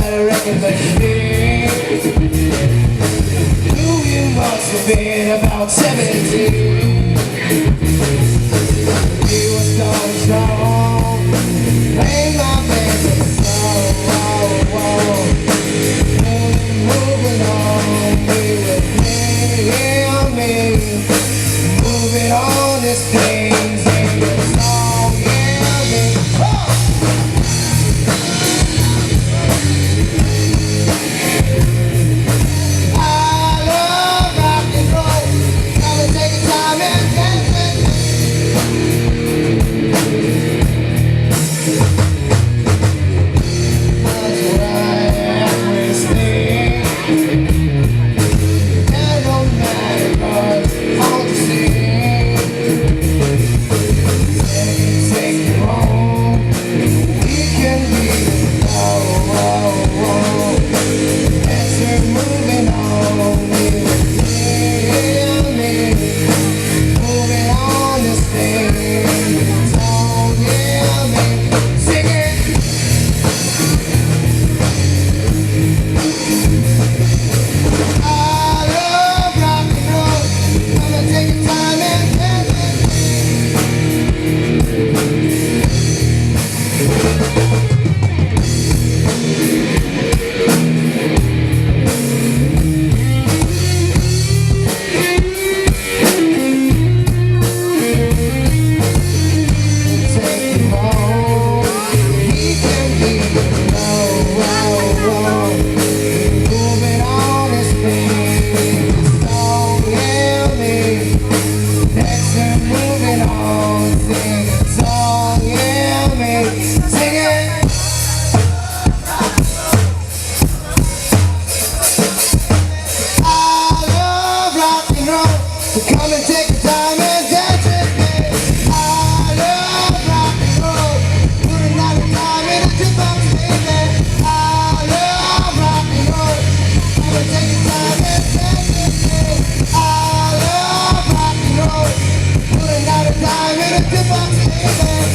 I reckon that you must have been about 17. You were starting strong, playing my favorite song. Moving on, be with me, moving on this thing, sing the song, yeah, me. I love rock and roll, gotta take a time and dance with me. That's what I always think. It don't matter 'cause all the same. Take you home, we can be as we're moving on, moving on this thing. Oh yeah, man, sing it. I love rock and roll. Gonna take a time and dance with take you home. We can be moving on this thing. Oh yeah, me. Next we're moving on, sing a song, yeah, me. Sing it. I love rock and roll, so come and take a time and dance with me. I love rock and roll, putting out the time in a jukebox, baby. I love rock and roll, come and take a time and dance with me. I love rock and roll, putting out the time in a jukebox, baby.